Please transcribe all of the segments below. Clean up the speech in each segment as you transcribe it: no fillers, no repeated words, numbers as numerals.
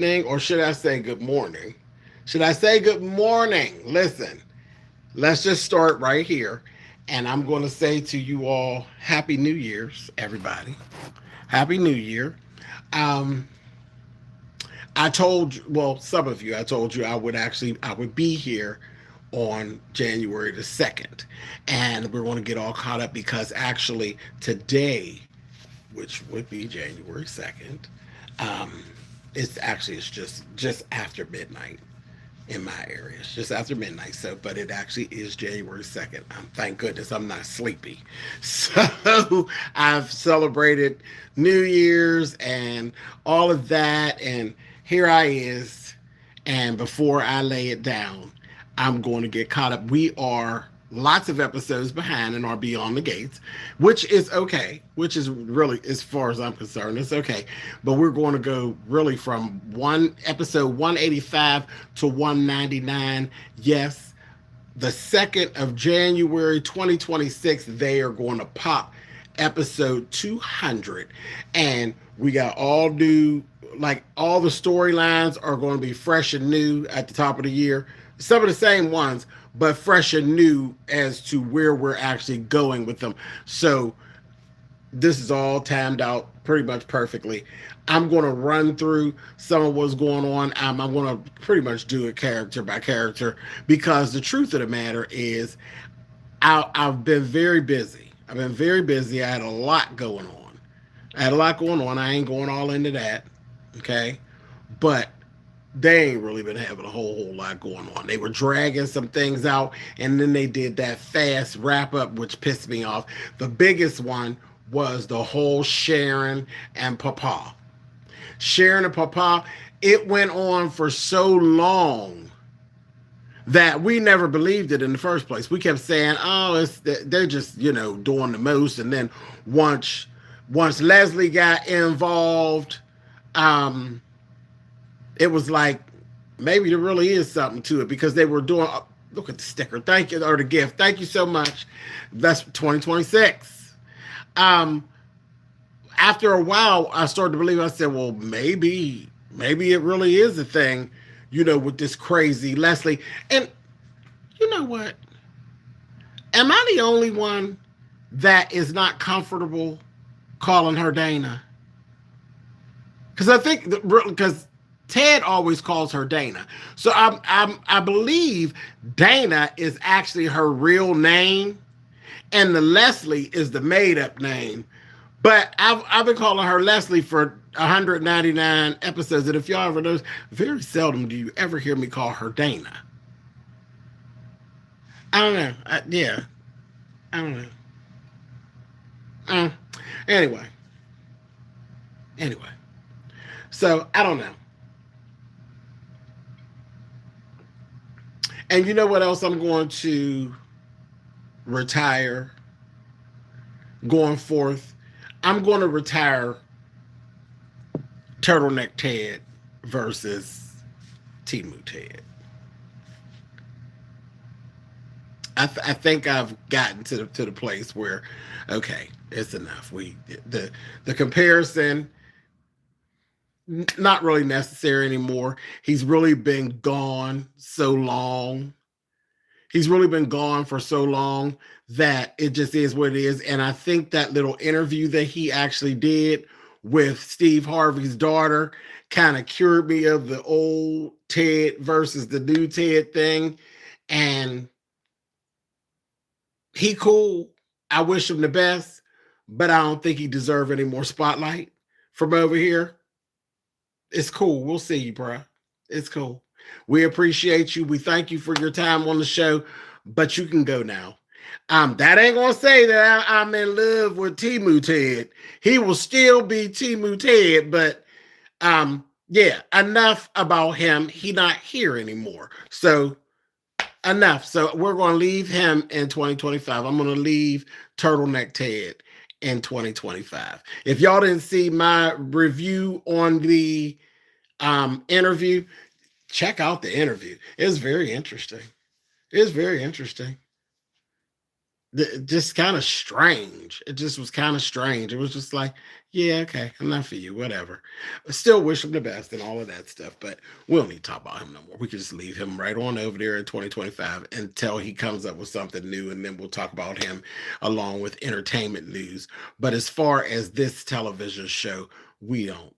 or should I say good morning? Should I say good morning? Listen, let's just start right here. And I'm going to say to you all, Happy New Year's, everybody. Happy New Year. Um, I told you, well, some of you, I told you I would be here on January the 2nd. And we're going to get all caught up because actually today, which would be January 2nd, um, it's just after midnight in my area. It's just after midnight. So, but it actually is January 2nd. Thank goodness I'm not sleepy. So I've celebrated New Year's and all of that. And here I is. And before I lay it down, I'm going to get caught up. We are lots of episodes behind and are beyond the gates, which is okay, which is really, as far as I'm concerned, it's okay. But we're going to go really from one episode 185 to 199. Yes, the 2nd of January 2026, they are going to pop episode 200. And we got all new, like all the storylines are going to be fresh and new at the top of the year. Some of the same ones, but fresh and new as to where we're actually going with them. So this is all timed out pretty much perfectly. I'm going to run through some of what's going on. I'm going to pretty much do it character by character because the truth of the matter is I've been very busy. I've been very busy. I had a lot going on. I ain't going all into that. Okay. But they ain't really been having a whole lot going on. They were dragging some things out, and then they did that fast wrap up, which pissed me off. The biggest one was the whole Sharon and Papa. Sharon and Papa, it went on for so long that we never believed it in the first place. We kept saying, "Oh, they're just doing the most," and then once Leslie got involved, um, it was like maybe there really is something to it because they were doing. Look at the sticker. Thank you, or the gift. Thank you so much. That's 2026. Um, After a while, I started to believe. I said, well, maybe it really is a thing, with this crazy Leslie. And you know what? Am I the only one that is not comfortable calling her Dana? Because I think because Ted always calls her Dana. So I believe Dana is actually her real name, and the Leslie is the made up name. But I've been calling her Leslie for 199 episodes, and if y'all ever notice, very seldom do you ever hear me call her Dana. I don't know. Yeah, I don't know. Uh, anyway, anyway. So I don't know. And you know what else I'm going to retire going forth? I'm going to retire Turtleneck Ted versus Timu Ted. I think I've gotten to the place where, okay, it's enough. The comparison not really necessary anymore. He's really been gone so long. He's really been gone for so long that it just is what it is. And I think that little interview that he actually did with Steve Harvey's daughter kind of cured me of the old Ted versus the new Ted thing. And he cool. I wish him the best, but I don't think he deserves any more spotlight from over here. It's cool. We'll see you, bro. It's cool. We appreciate you. We thank you for your time on the show, but you can go now. That ain't gonna say that I'm in love with Timu Ted. He will still be Timu Ted, but yeah, enough about him. He not here anymore. So enough. So we're gonna leave him in 2025. I'm gonna leave Turtleneck Ted in 2025. If y'all didn't see my review on the interview, check out the interview. It's very interesting. It's very interesting. just kind of strange. It just was kind of strange. It was just like, yeah, okay, I'm not for you, whatever. I still wish him the best and all of that stuff, but we don't need to talk about him no more. We can just leave him right on over there in 2025 until he comes up with something new, and then we'll talk about him along with entertainment news. But as far as this television show, we don't.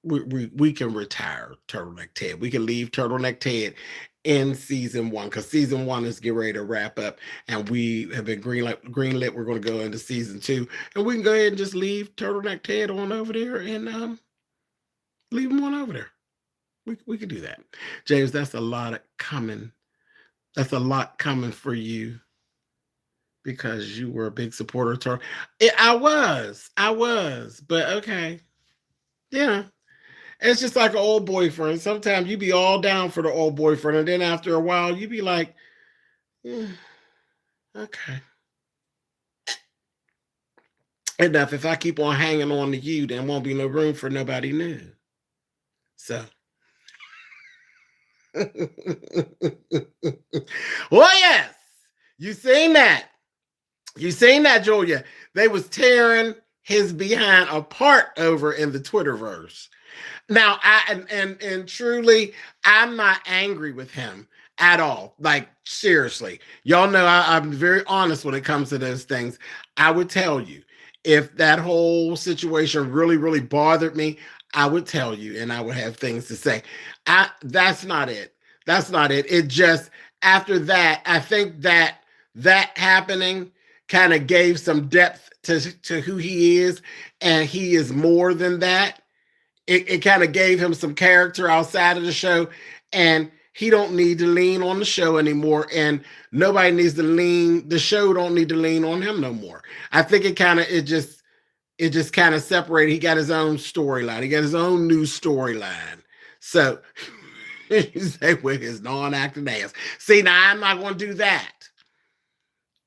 We can retire Turtleneck Ted. We can leave Turtleneck Ted in season one because season one is getting ready to wrap up, and we have been greenlit. We're going to go into season two, and we can go ahead and just leave Turtleneck Ted on over there and leave him on over there. We can do that, James. That's a lot coming. That's a lot coming for you because you were a big supporter of Turtle. I was, but okay, yeah. It's just like an old boyfriend. Sometimes you be all down for the old boyfriend, and then after a while, you be like, okay. Enough. If I keep on hanging on to you, then won't be no room for nobody new. So. Well, yes. You seen that. You seen that, Julia. They was tearing his behind apart over in the Twitterverse. Now, and truly, I'm not angry with him at all. Like, seriously. Y'all know I'm very honest when it comes to those things. I would tell you, if that whole situation really, really bothered me, I would tell you, and I would have things to say. That's not it. That's not it. It just, after that, I think that happening kind of gave some depth to who he is, and he is more than that. It kind of gave him some character outside of the show, and he don't need to lean on the show anymore, and nobody needs to lean. The show don't need to lean on him no more. I think it just kind of separated. He got his own storyline. He got his own new storyline. So you say with his non-acting ass. See, now I'm not going to do that.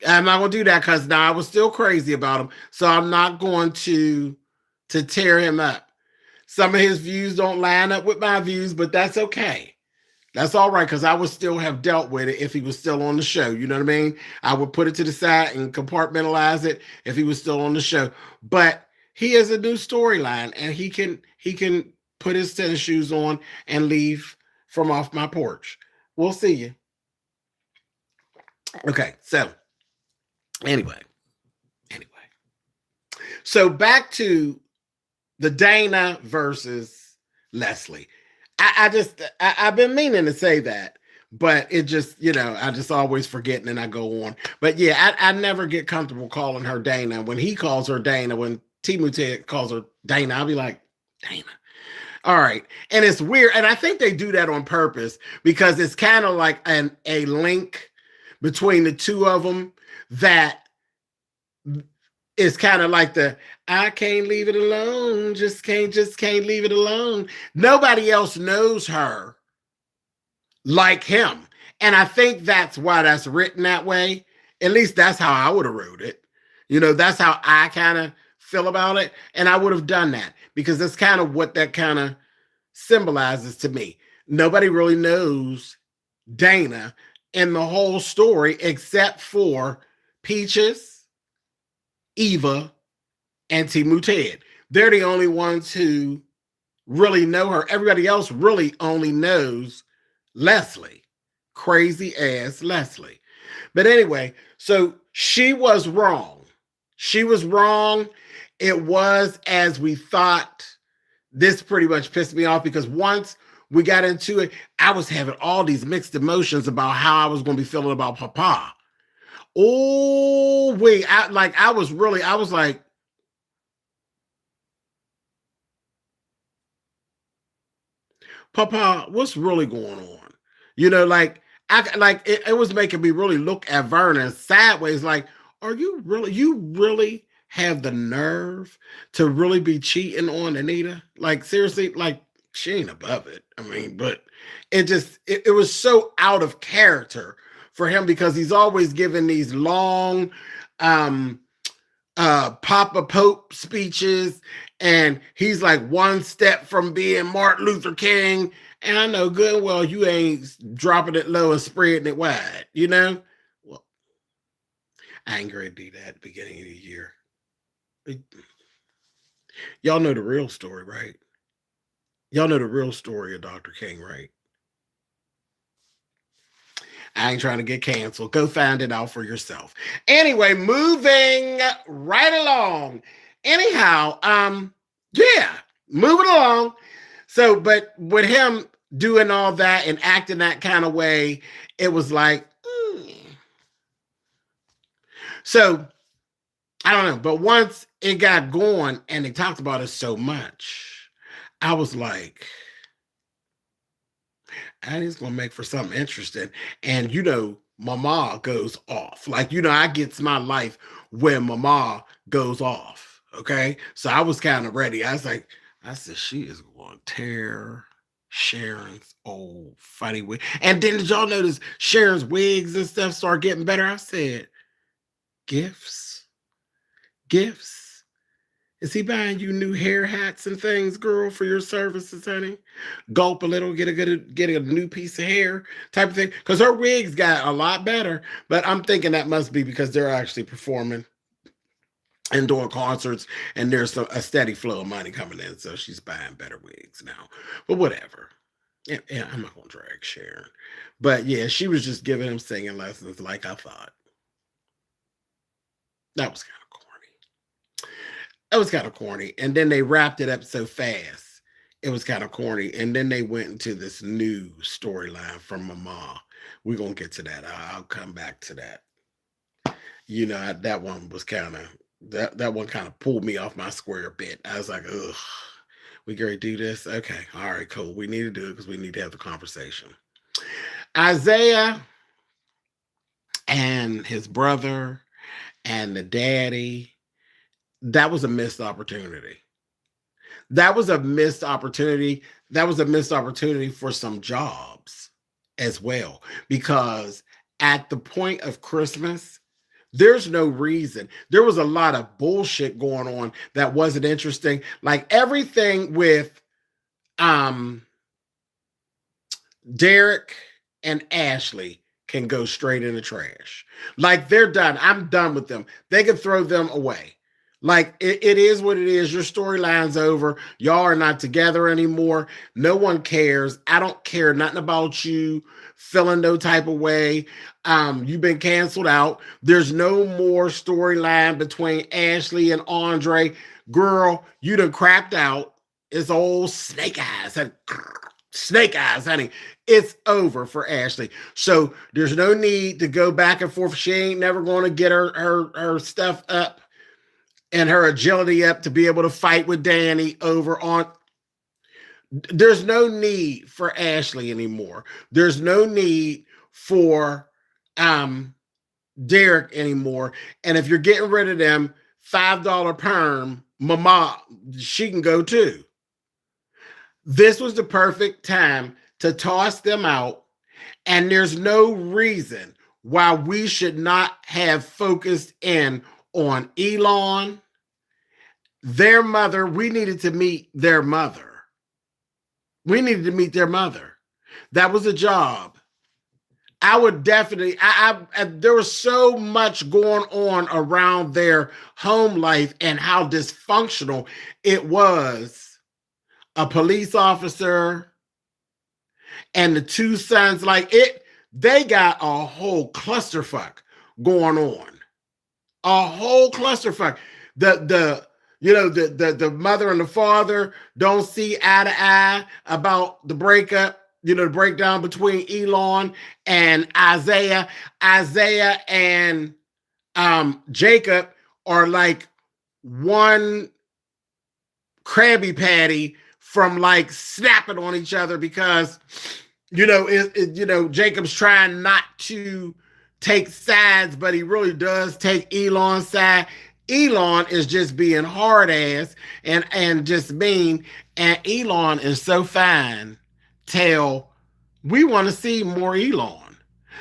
I'm not going to do that because now I was still crazy about him. So I'm not going to tear him up. Some of his views don't line up with my views, but that's okay. That's all right, because I would still have dealt with it if he was still on the show. You know what I mean? I would put it to the side and compartmentalize it if he was still on the show. But he has a new storyline, and he can put his tennis shoes on and leave from off my porch. We'll see you. Okay, so anyway. So back to the Dana versus Leslie. I've been meaning to say that, but it just, I just always forget and then I go on. But yeah, I never get comfortable calling her Dana. When he calls her Dana, when T-Muted calls her Dana, I'll be like, Dana. All right. And it's weird. And I think they do that on purpose because it's kind of like a link between the two of them that is kind of like I can't leave it alone. Just can't leave it alone. Nobody else knows her like him. And I think that's why that's written that way. At least that's how I would have wrote it. That's how I kind of feel about it. And I would have done that because that's kind of what that kind of symbolizes to me. Nobody really knows Dana in the whole story except for Peaches, Eva, and T-Muted. They're the only ones who really know her. Everybody else really only knows Leslie. Crazy ass Leslie. But anyway, so she was wrong. She was wrong. It was as we thought. This pretty much pissed me off because once we got into it, I was having all these mixed emotions about how I was going to be feeling about Papa. Oh, wait. I was like, Papa, what's really going on? It was making me really look at Vernon sideways. Like, you really have the nerve to really be cheating on Anita? Like, seriously, like, she ain't above it. I mean, but it was so out of character for him because he's always given these long Papa Pope speeches, and he's like one step from being Martin Luther King. And I know good and well you ain't dropping it low and spreading it wide, Well, I ain't gonna do that at the beginning of the year. Y'all know the real story, right? Y'all know the real story of Dr. King, right? I ain't trying to get canceled. Go find it out for yourself. Anyway, moving right along. Anyhow, yeah, moving along. So, but with him doing all that and acting that kind of way, it was like, So I don't know. But once it got going and they talked about it so much, I was like, and it's gonna make for something interesting. And Mama goes off. Like, I gets my life when Mama goes off. Okay. So I was kind of ready. I said, she is going to tear Sharon's old funny wig. And then did y'all notice Sharon's wigs and stuff start getting better? I said, gifts. Is he buying you new hair hats and things, girl, for your services, honey? Gulp a little, get a new piece of hair type of thing. Because her wigs got a lot better. But I'm thinking that must be because they're actually performing and doing concerts, and there's a steady flow of money coming in. So she's buying better wigs now. But whatever. Yeah, I'm not going to drag Sharon. But yeah, she was just giving him singing lessons like I thought. That was kind of corny. And then they wrapped it up so fast. It was kind of corny. And then they went into this new storyline from Mama. We're going to get to that. I'll come back to that. That one was kind of, that one kind of pulled me off my square a bit. I was like, ugh, we gonna do this? Okay. All right, cool. We need to do it because we need to have the conversation. Isaiah and his brother and the daddy, that was a missed opportunity. That was a missed opportunity for some jobs as well. Because at the point of Christmas, there's no reason. There was a lot of bullshit going on that wasn't interesting. Like everything with Derek and Ashley can go straight in the trash. Like they're done. I'm done with them. They can throw them away. Like it is what it is. Your storyline's over. Y'all are not together anymore. No one cares. I don't care nothing about you feeling no type of way. You've been canceled out. There's no more storyline between Ashley and Andre. Girl, you done crapped out. It's old snake eyes. Snake eyes, honey. It's over for Ashley. So there's no need to go back and forth. She ain't never going to get her stuff up and her agility up to be able to fight with Danny over on. There's no need for Ashley anymore. There's no need for Derek anymore. And if you're getting rid of them, $5 perm, Mama, she can go too. This was the perfect time to toss them out. And there's no reason why we should not have focused in on Elon, their mother. We needed to meet their mother. That was a job. I would definitely, there was so much going on around their home life and how dysfunctional it was. A police officer and the two sons, they got a whole clusterfuck going on. A whole clusterfuck. The mother and the father don't see eye to eye about the breakup, the breakdown between Elon and Isaiah. Isaiah and Jacob are like one Krabby Patty from snapping on each other because, Jacob's trying not to take sides, but he really does take Elon's side. Elon is just being hard ass and just mean, and Elon is so fine. We want to see more Elon.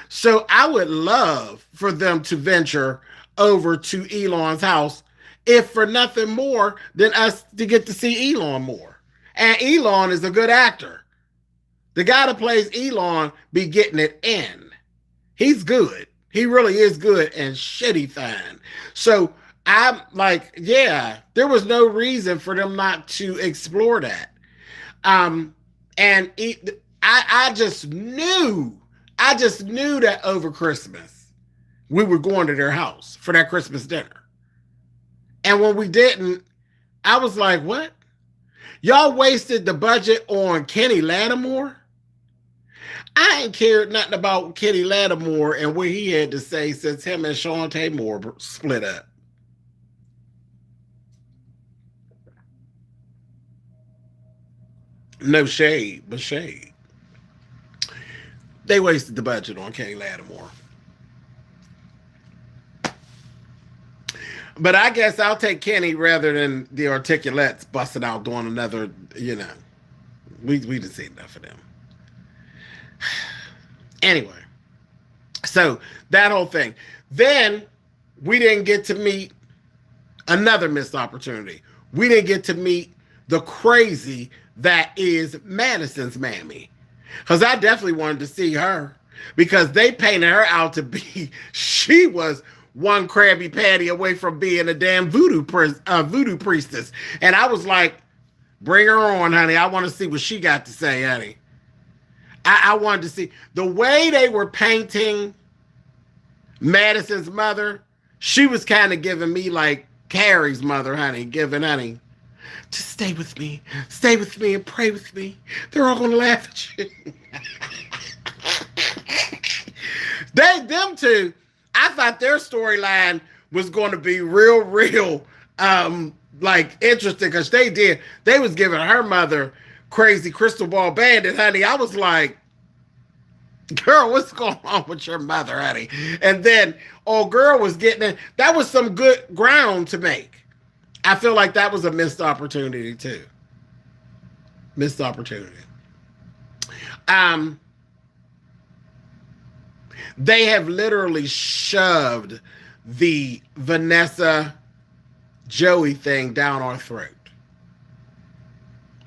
So I would love for them to venture over to Elon's house, if for nothing more than us to get to see Elon more. And Elon is a good actor. The guy that plays Elon be getting it in. He's good. He really is good and shitty fine. So I'm like, yeah, there was no reason for them not to explore that. Um, and I just knew that over Christmas we were going to their house for that Christmas dinner. And when we didn't, I was like, what? Y'all wasted the budget on Kenny Lattimore? I ain't cared nothing about Kenny Lattimore and what he had to say since him and Shantae Moore split up. No shade, but shade. They wasted the budget on Kenny Lattimore. But I guess I'll take Kenny rather than the Articulates busting out doing another, you know. We didn't see enough of them. Anyway, so that whole thing. Then we didn't get to meet another missed opportunity. We didn't get to meet the crazy that is Madison's mammy. Because I definitely wanted to see her. Because they painted her out to be, she was one Krabby Patty away from being a damn voodoo priestess. And I was like, bring her on, honey. I want to see what she got to say, honey. I wanted to see the way they were painting Madison's mother. She was kind of giving me like Carrie's mother, honey, honey, just stay with me and pray with me. They're all gonna laugh at you. Them two, I thought their storyline was going to be real, like interesting because they was giving her mother crazy crystal ball bandit, honey. I was like, girl, what's going on with your mother, honey? And then old girl was getting it. That was some good ground to make. I feel like that was a missed opportunity too. Missed opportunity. They have literally shoved the Vanessa Joey thing down our throat.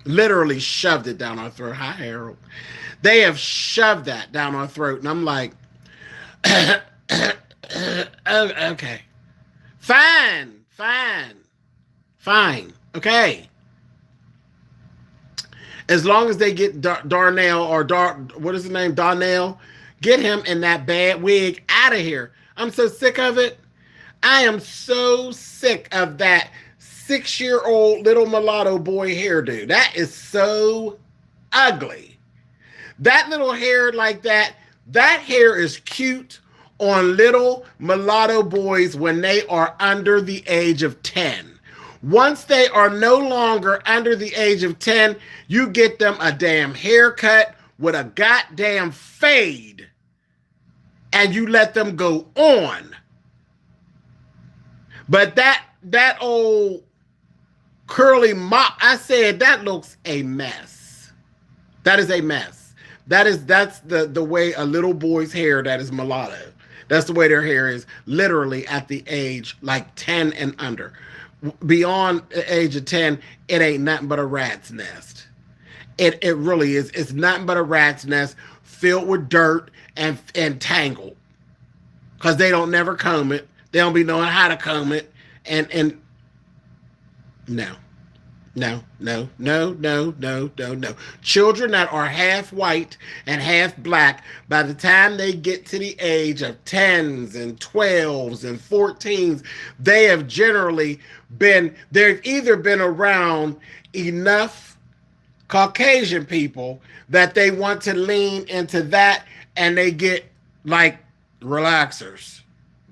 Literally shoved it down our throat. Hi, Harold. They have shoved that down our throat. And I'm like, okay. Fine. Okay. As long as they get Darnell or what is his name? Darnell. Get him in that bad wig out of here. I'm so sick of it. I am so sick of that 6-year-old little mulatto boy hairdo. That is so ugly. That little hair like that hair is cute on little mulatto boys when they are under the age of 10. Once they are no longer under the age of 10, you get them a damn haircut with a goddamn fade and you let them go on. But that old curly mop, I said that looks a mess. That is a mess. That's the way a little boy's hair that is mulatto. That's the way their hair is literally at the age like 10 and under. Beyond the age of 10, it ain't nothing but a rat's nest. It really is. It's nothing but a rat's nest filled with dirt and tangled. Because they don't never comb it. They don't be knowing how to comb it. And no. Children that are half white and half black, by the time they get to the age of 10s and 12s and 14s, they have generally they've either been around enough Caucasian people that they want to lean into that and they get like relaxers.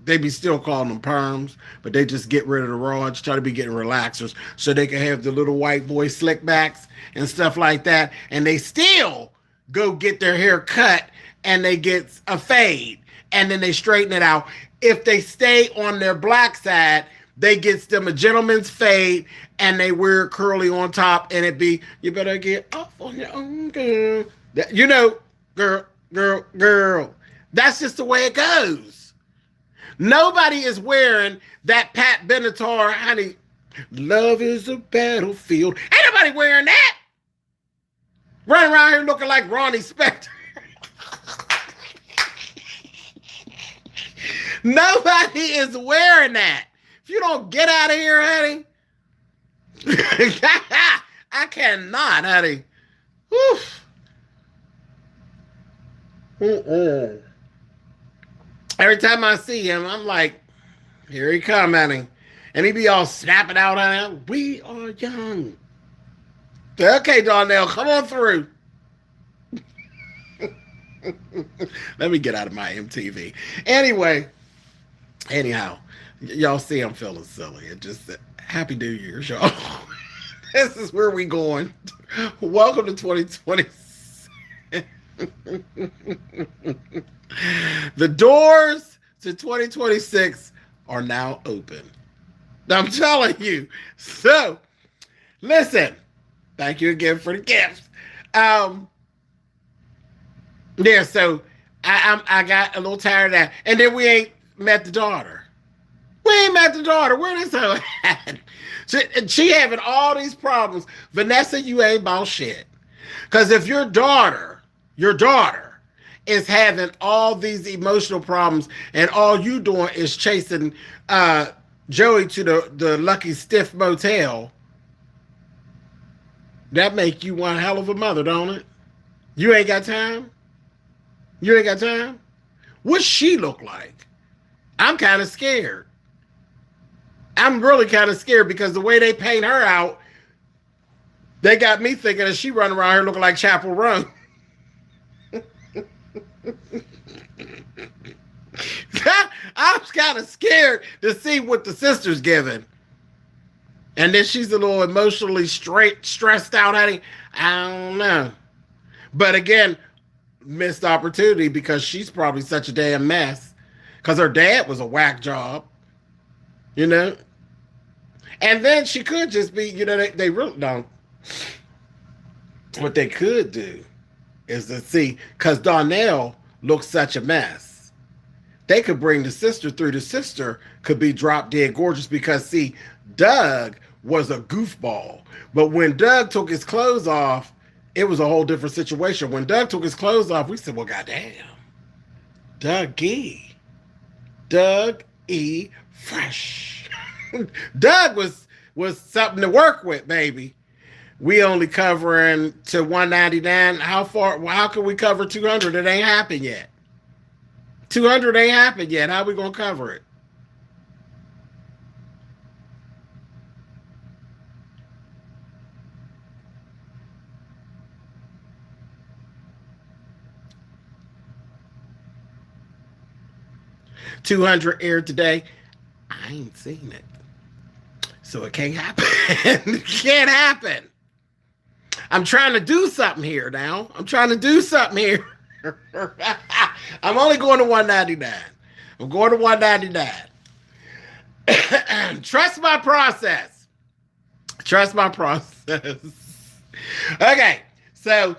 They be still calling them perms, but they just get rid of the rods, try to be getting relaxers so they can have the little white boy slick backs and stuff like that. And they still go get their hair cut and they get a fade and then they straighten it out. If they stay on their black side, they get them a gentleman's fade and they wear it curly on top and it be, you better get off on your own, girl. You know, girl. That's just the way it goes. Nobody is wearing that Pat Benatar, honey, love is a battlefield. Ain't nobody wearing that. Running around here looking like Ronnie Spector. Nobody is wearing that. If you don't get out of here, honey, I cannot, honey. Oof. Mm-mm. Every time I see him, I'm like, here he come, honey. And he be all snapping out, honey. We are young. Okay, Darnell, come on through. Let me get out of my MTV. Anyhow, y'all see I'm feeling silly. It just Happy New Year, y'all. This is where we going. Welcome to 2020. The doors to 2026 are now open. I'm telling you. So, listen. Thank you again for the gifts. Yeah, so I got a little tired of that. And then we ain't met the daughter. We ain't met the daughter. Where this hoe at? She having all these problems. Vanessa, you ain't about shit. Because if your daughter is having all these emotional problems and all you doing is chasing Joey to the Lucky Stiff Motel, that make you one hell of a mother, don't it? You ain't got time? You ain't got time? What's she look like? I'm kind of scared. I'm really kind of scared because the way they paint her out, they got me thinking that she running around here looking like Chapel Roan. I'm kind of scared to see what the sister's giving. And then she's a little emotionally stressed out, honey. I don't know. But again, missed opportunity because she's probably such a damn mess. Because her dad was a whack job. You know? And then she could just be, you know, they really don't. What they could do is to see, because Darnell looks such a mess. They could bring the sister through. The sister could be drop dead gorgeous because, see, Doug was a goofball. But when Doug took his clothes off, it was a whole different situation. When Doug took his clothes off, we said, well, goddamn. Doug E. Fresh. Doug was something to work with, baby. We only covering to 199. How can we cover 200? It ain't happened yet. 200 ain't happened yet. How we gonna cover it? $200 aired today. I ain't seen it. So it can't happen. It can't happen. I'm trying to do something here now. I'm only going to 199. I'm going to 199. Trust my process. Okay. So,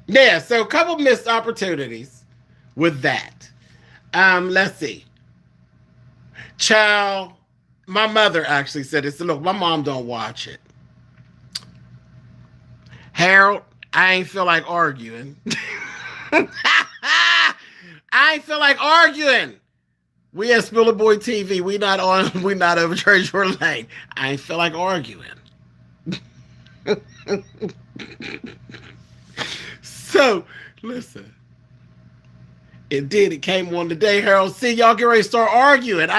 yeah, so a couple missed opportunities with that. Let's see. Child, my mother actually said this. Look, my mom don't watch it. Harold, I ain't feel like arguing. I ain't feel like arguing. We at SpillitBoyTV. We not over Treasure Lane. I ain't feel like arguing. So, listen. It came on today, Harold. See, y'all get ready to start arguing.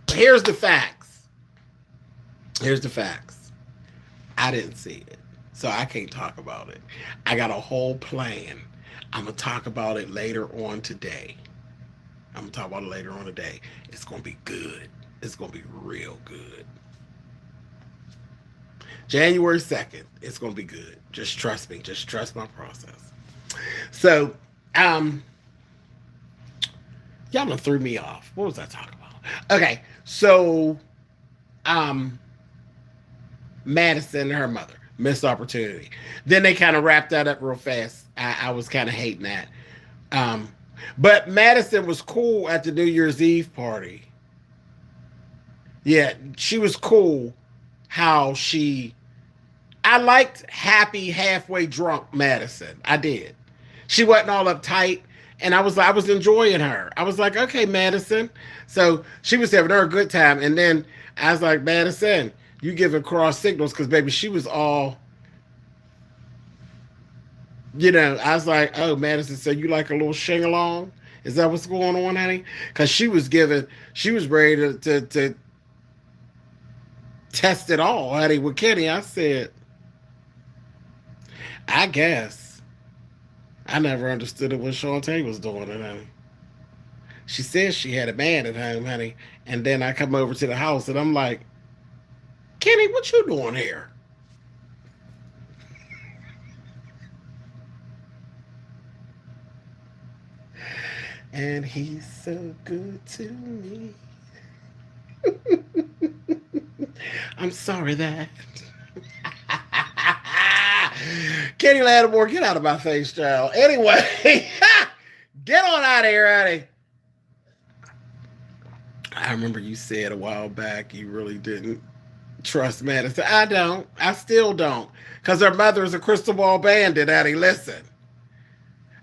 Here's the facts. I didn't see it, so I can't talk about it. I got a whole plan. I'm going to talk about it later on today. It's going to be good. It's going to be real good. January 2nd, it's going to be good. Just trust me. Just trust my process. So, y'all done threw me off. What was I talking about? Okay, so, Madison and her mother, missed opportunity. Then they kind of wrapped that up real fast. I was kind of hating that. But Madison was cool at the New Year's Eve party. Yeah, she was cool how she... I liked happy, halfway drunk Madison. I did. She wasn't all uptight, and I was enjoying her. I was like, okay, Madison. So she was having her a good time, and then I was like, Madison, you giving cross signals because baby, she was all, I was like, oh, Madison, so you like a little shing along? Is that what's going on, honey? Because she was ready to test it all, honey, with Kenny. I said, I guess. I never understood it when Shantae was doing it, honey. She said she had a man at home, honey. And then I come over to the house and I'm like, Kenny, what you doing here? And he's so good to me. I'm sorry that. Kenny Lattimore, get out of my face, child. Anyway, get on out of here, honey. I remember you said a while back you really didn't trust Madison. I don't. I still don't. Because her mother is a crystal ball bandit, honey. Listen.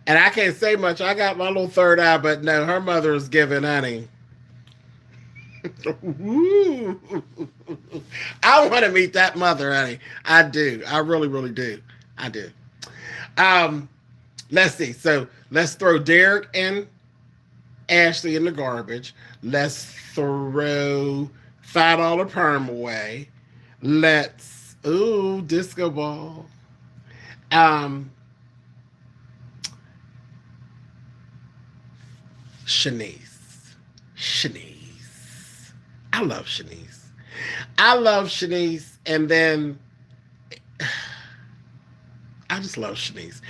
And I can't say much. I got my little third eye, but no, her mother is giving, honey. I want to meet that mother, honey. I do. I really, really do. I do. Let's see. So let's throw Derek and Ashley in the garbage. Let's throw $5 perm away. Let's disco ball. Shanice. I love Shanice. And then I just love Shanice.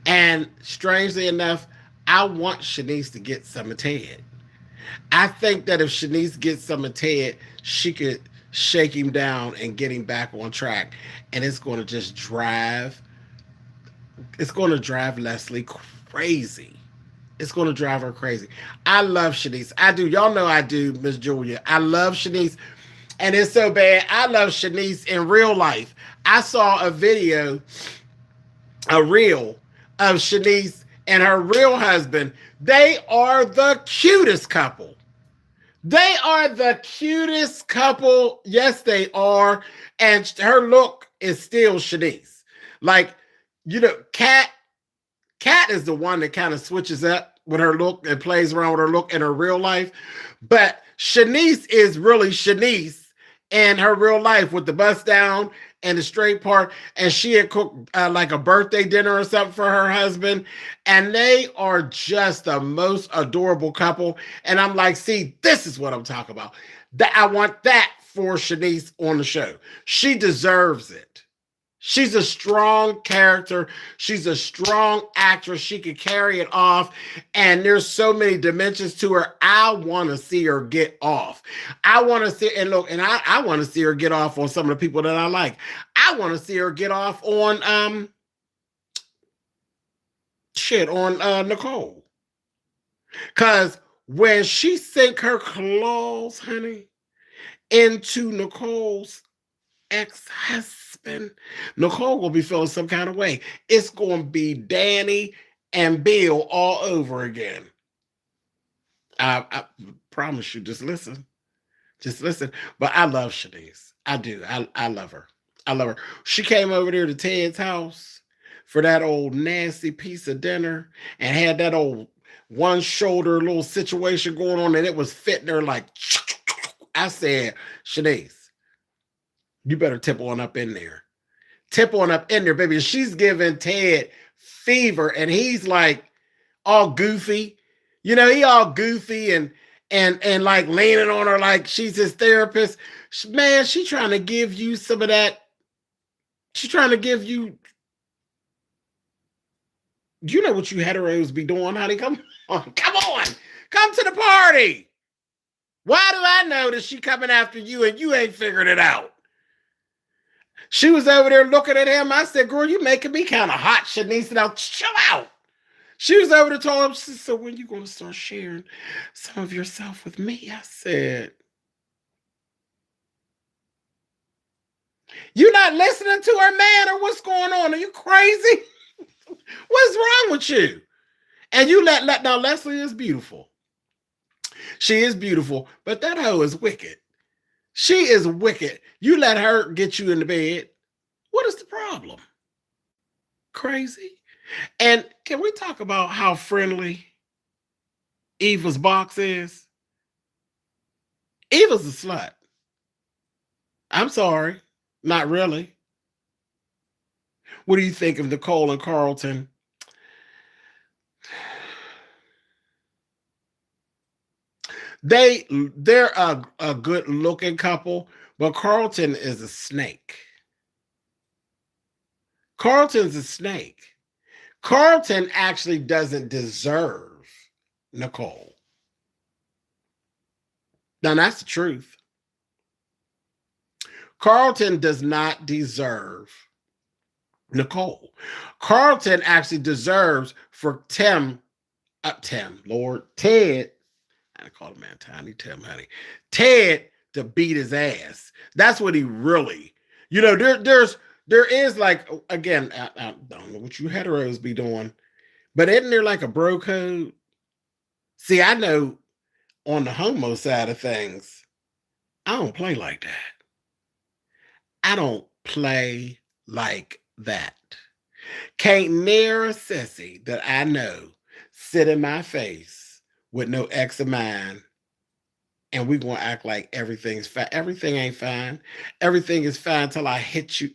And strangely enough, I want Shanice to get some of Ted. I think that if Shanice gets some of Ted, she could shake him down and get him back on track. And it's going to drive Leslie crazy. It's going to drive her crazy. I love Shanice. I do. Y'all know I do, Miss Julia. I love Shanice. And it's so bad. I love Shanice in real life. I saw a reel of Shanice and her real husband. They are the cutest couple. They are the cutest couple. Yes, they are. And her look is still Shanice. Like, Kat is the one that kind of switches up with her look and plays around with her look in her real life. But Shanice is really Shanice in her real life with the bust down and the straight part. And she had cooked like a birthday dinner or something for her husband. And they are just the most adorable couple. And I'm like, see, this is what I'm talking about. I want that for Shanice on the show. She deserves it. She's a strong character. She's a strong actress. She could carry it off. And there's so many dimensions to her. I want to see her get off. I want to see, and look, and I want to see her get off on some of the people that I like. I want to see her get off on, Nicole. Because when she sink her claws, honey, into Nicole's ex-husband, Nicole will be feeling some kind of way. It's going to be Danny and Bill all over again. I promise you, just listen. But I love Shanice. I do. I love her. She came over there to Ted's house for that old nasty piece of dinner and had that old one shoulder little situation going on, and it was fitting her like, I said, Shanice, you better tip on up in there. Baby. She's giving Ted fever, and he's like all goofy. He all goofy and like leaning on her like she's his therapist. Man, she's trying to give you some of that. She's trying to give you. You know what you heteros be doing, honey? Come on. Come to the party. Why do I know that she coming after you and you ain't figured it out? She was over there looking at him. I said, girl, you making me kind of hot, Shanice. Now, chill out. She was over there telling him, so when you going to start sharing some of yourself with me? I said, You not listening to her, man, or what's going on? Are you crazy? What's wrong with you? And you let now Leslie is beautiful. She is beautiful, but that hoe is wicked. She is wicked. You let her get you in the bed. What is the problem? Crazy. And can we talk about how friendly Eva's box is? Eva's a slut. I'm sorry. Not really. What do you think of Nicole and Carlton? They're a good looking couple, but Carlton is a snake. Carlton's a snake. Carlton actually doesn't deserve Nicole. Now that's the truth. Carlton does not deserve Nicole. Carlton actually deserves for Ted, I call him man Tiny Tim, honey. Ted to beat his ass. That's what he really, there is like, again, I don't know what you heteros be doing, but isn't there like a bro code? See, I know on the homo side of things, I don't play like that. I don't play like that. Can't near a sissy that I know sit in my face with no ex of mine, and we gonna act like everything's fine. Everything ain't fine. Everything is fine till I hit you.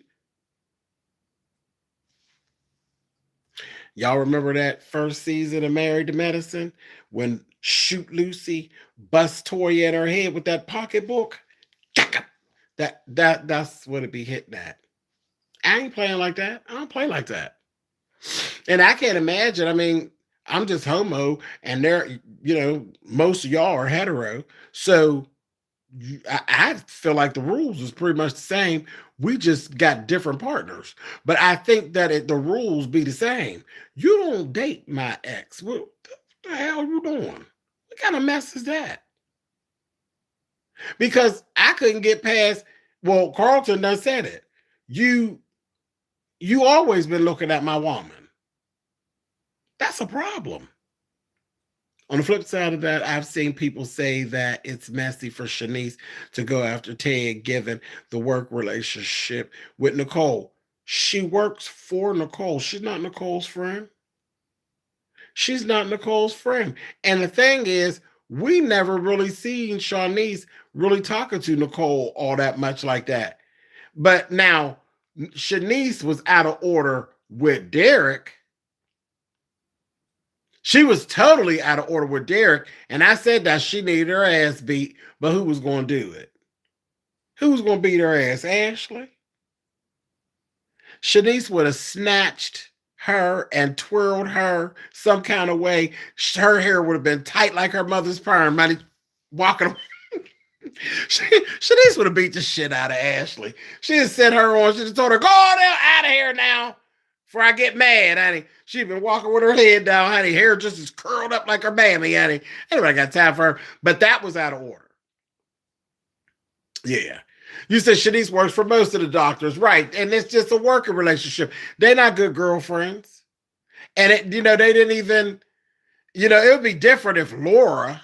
Y'all remember that first season of Married to Medicine when Shoot Lucy bust Toya in her head with that pocketbook? That's what it be hitting at. I ain't playing like that. I don't play like that. And I can't imagine. I mean, I'm just homo, and most of y'all are hetero. So I feel like the rules is pretty much the same. We just got different partners. But I think that the rules be the same. You don't date my ex. What the hell are you doing? What kind of mess is that? Because I couldn't get past, well, Carlton done said it. You always been looking at my woman. That's a problem. On the flip side of that, I've seen people say that it's messy for Shanice to go after Ted given the work relationship with Nicole. She works for Nicole. She's not Nicole's friend. She's not Nicole's friend. And the thing is, we never really seen Shanice really talking to Nicole all that much like that. But now, Shanice was out of order with Derek. She was totally out of order with Derek, and I said that she needed her ass beat, but who was going to do it? Who was going to beat her ass? Ashley? Shanice would have snatched her and twirled her some kind of way. Her hair would have been tight like her mother's perm, money walking. Shanice would have beat the shit out of Ashley. She'd have sent her on. She'd have told her, go on out of here now. Before I get mad, honey. She'd been walking with her head down, honey. Hair just as curled up like her mammy, honey. Anybody got time for her. But that was out of order. Yeah. You said Shanice works for most of the doctors. Right. And it's just a working relationship. They're not good girlfriends. And they didn't even, it would be different if Laura,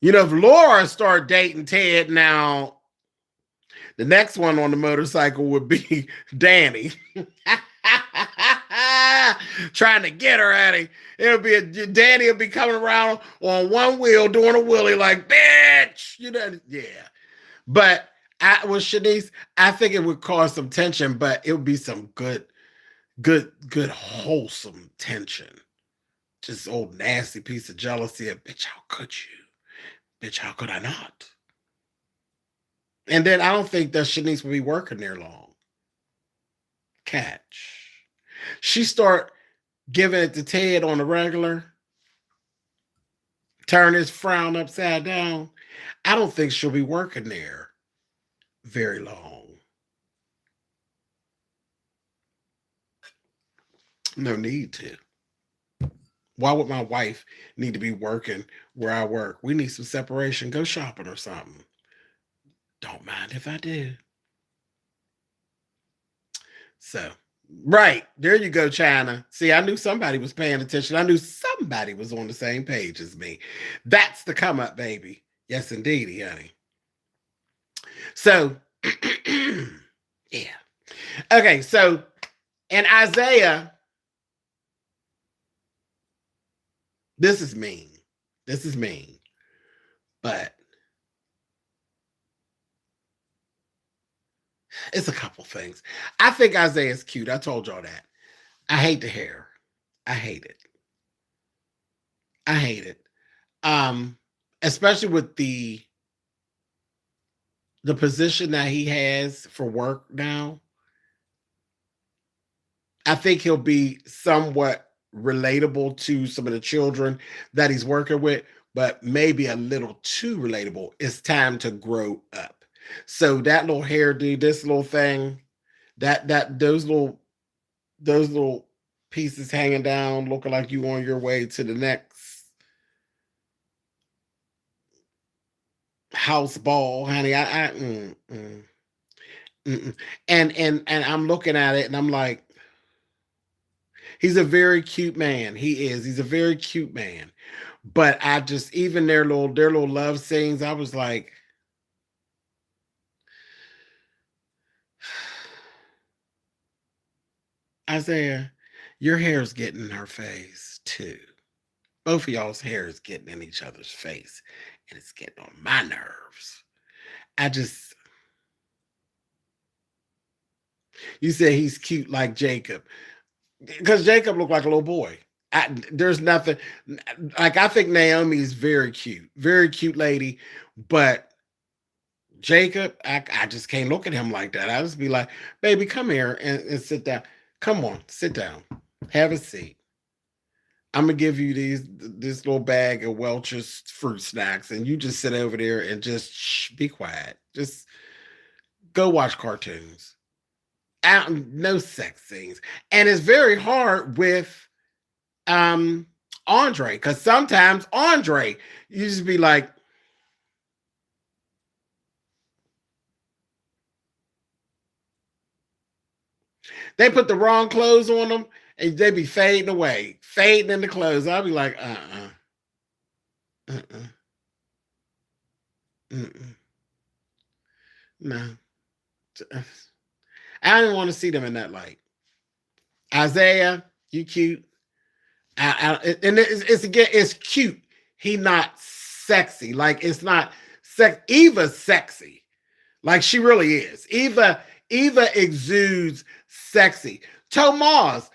if Laura started dating Ted now, the next one on the motorcycle would be Danny. Trying to get her at him. Danny will be coming around on one wheel doing a wheelie like, bitch. Yeah. But with Shanice, I think it would cause some tension, but it would be some good, wholesome tension. Just old nasty piece of jealousy of, bitch, how could you? Bitch, how could I not? And then I don't think that Shanice will be working there long. Catch. She start giving it to Ted on the regular, turn his frown upside down. I don't think she'll be working there very long. No need to. Why would my wife need to be working where I work? We need some separation. Go shopping or something. Don't mind if I do. So, right. There you go, China. See, I knew somebody was paying attention. I knew somebody was on the same page as me. That's the come up, baby. Yes, indeedy, honey. So, yeah. Okay, so and Isaiah, this is mean. This is mean. But it's a couple things. I think Isaiah's cute. I told y'all that. I hate the hair. I hate it. I hate it. Especially with the position that he has for work now. I think he'll be somewhat relatable to some of the children that he's working with, but maybe a little too relatable. It's time to grow up. So that little hairdo, this little thing, that those little pieces hanging down, looking like you on your way to the next house ball, honey. And I'm looking at it and I'm like, he's a very cute man. He is. He's a very cute man. But I just even their little love scenes, I was like, Isaiah, your hair's getting in her face too. Both of y'all's hair is getting in each other's face, and it's getting on my nerves. I just, you said he's cute like Jacob, because Jacob looked like a little boy. There's nothing like I think Naomi's very cute lady, but Jacob, I just can't look at him like that. I just be like, baby, come here and sit down. Come on, sit down, have a seat. I'm gonna give you this little bag of Welch's fruit snacks, and you just sit over there and just be quiet. Just go watch cartoons. No sex scenes, and it's very hard with Andre, because sometimes Andre, you just be like, they put the wrong clothes on them and they be fading away, fading in the clothes. I'll be like, no. I don't want to see them in that light. Isaiah, you cute. And it's cute. He not sexy. Like it's not sex. Eva's sexy. Like she really is. Eva exudes sexy. Tomas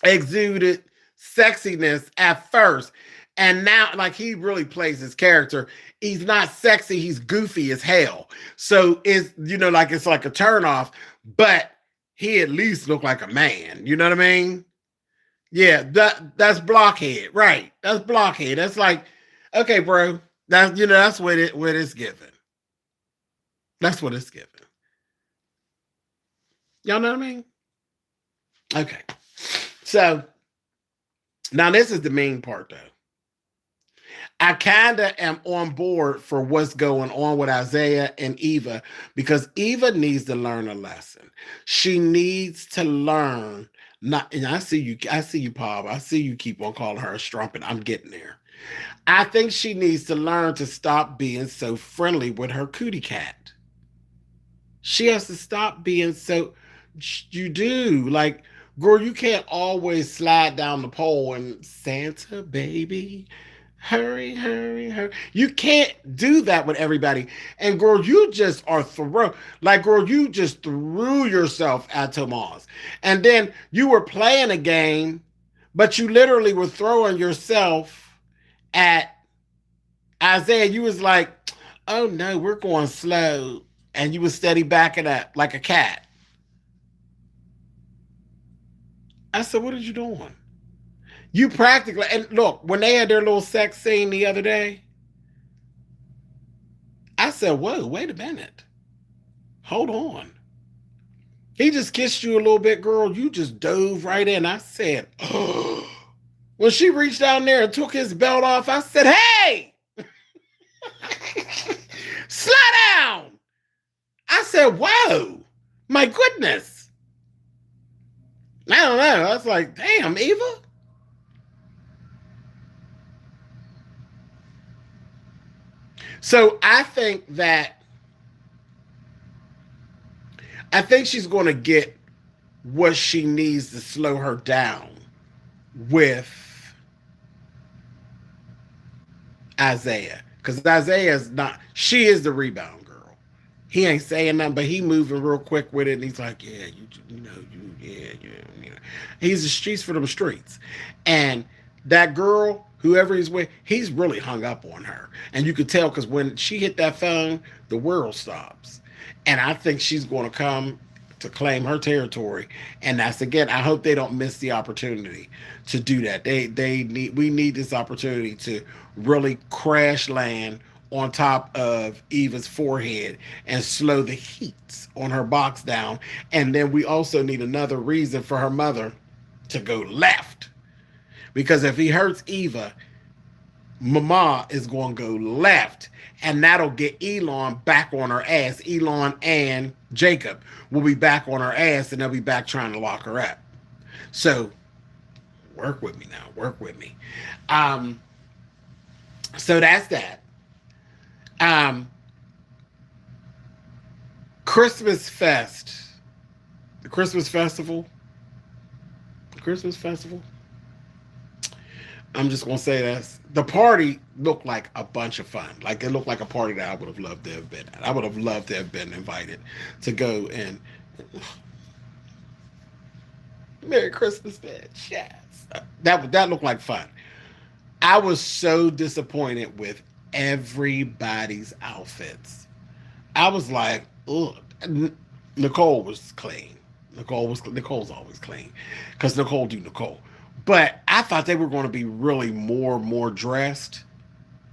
exuded sexiness at first. And now, like, he really plays his character. He's not sexy. He's goofy as hell. So it's, like it's like a turnoff, but he at least looked like a man. You know what I mean? Yeah, that's blockhead. Right. That's blockhead. That's like, okay, bro. That's what it's given. That's what it's given. Y'all know what I mean? Okay. So now this is the main part though. I kind of am on board for what's going on with Isaiah and Eva, because Eva needs to learn a lesson. She needs to learn. And I see you, Pop. I see you keep on calling her a strumpet. I'm getting there. I think she needs to learn to stop being so friendly with her cootie cat. She has to stop being so. You do. Like, girl, you can't always slide down the pole and Santa, baby. Hurry, hurry, hurry. You can't do that with everybody. And girl, you just are thrown. Like, girl, you just threw yourself at Tomas. And then you were playing a game, but you literally were throwing yourself at Isaiah. You was like, oh no, we're going slow. And you was steady backing up like a cat. I said, what are you doing? You practically, and look, when they had their little sex scene the other day, I said, whoa, wait a minute. Hold on. He just kissed you a little bit, girl. You just dove right in. I said, oh. When she reached down there and took his belt off, I said, hey, slow down. I said, whoa, my goodness. I don't know. I was like, damn, Eva. So I think she's going to get what she needs to slow her down with Isaiah. Because Isaiah is not, she is the rebound girl. He ain't saying nothing, but he moving real quick with it. And he's like, yeah, you know. He's the streets for them streets. And that girl, whoever he's with, he's really hung up on her. And you could tell because when she hit that phone, the world stops. And I think she's going to come to claim her territory. And that's, again, I hope they don't miss the opportunity to do that. We need this opportunity to really crash land on top of Eva's forehead and slow the heat on her box down. And then we also need another reason for her mother to go left. Because if he hurts Eva, Mama is going to go left. And that'll get Elon back on her ass. Elon and Jacob will be back on her ass, and they'll be back trying to lock her up. So work with me now. Work with me. So that's that. Christmas Fest. The Christmas Festival. I'm just going to say this. The party looked like a bunch of fun. Like, it looked like a party that I would have loved to have been at. I would have loved to have been invited to go and Merry Christmas, bitch. Yes. That looked like fun. I was so disappointed with everybody's outfits. I was like, ugh. Nicole was clean. Nicole's always clean because Nicole do Nicole. But I thought they were going to be really more dressed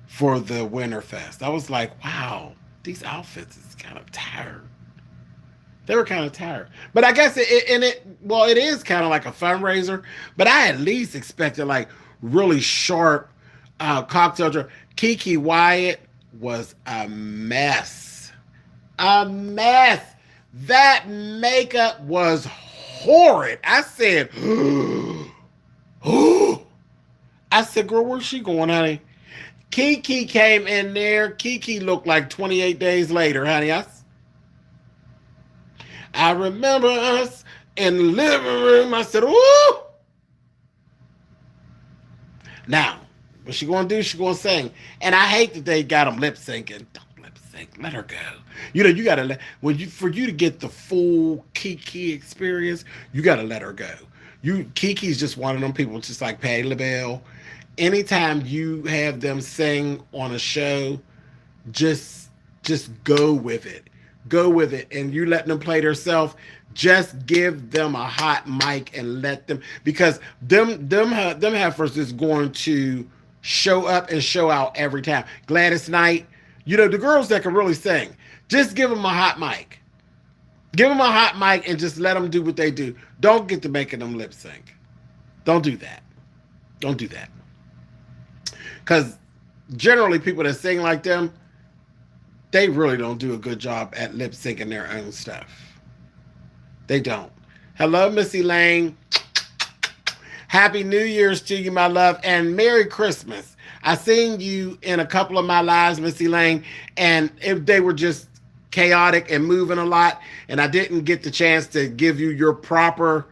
for the Winterfest. I was like, wow, these outfits is kind of tired. They were kind of tired. But I guess it is kind of like a fundraiser. But I at least expected like really sharp cocktail dress. Kiki Wyatt was a mess. A mess. That makeup was horrid. I said, oh, I said, girl, where's she going, honey? Kiki came in there. Kiki looked like 28 days later, honey. I remember us in the living room. I said, ooh. Now, what she going to do? She going to sing. And I hate that they got them lip syncing. Don't lip sync. Let her go. You know, you got to for you to get the full Kiki experience, you got to let her go. Kiki's just one of them people, just like Patti LaBelle. Anytime you have them sing on a show, just go with it. Go with it. And you letting them play themselves, just give them a hot mic and let them, because them heifers is going to show up and show out every time. Gladys Knight, you know, the girls that can really sing, just give them a hot mic. Give them a hot mic and just let them do what they do. Don't get to making them lip sync. Don't do that. Don't do that. Because generally people that sing like them, they really don't do a good job at lip syncing their own stuff. They don't. Hello, Missy Lane. Happy New Year's to you, my love, and Merry Christmas. I seen you in a couple of my lives, Missy Lane, and if they were just chaotic and moving a lot, and I didn't get the chance to give you your proper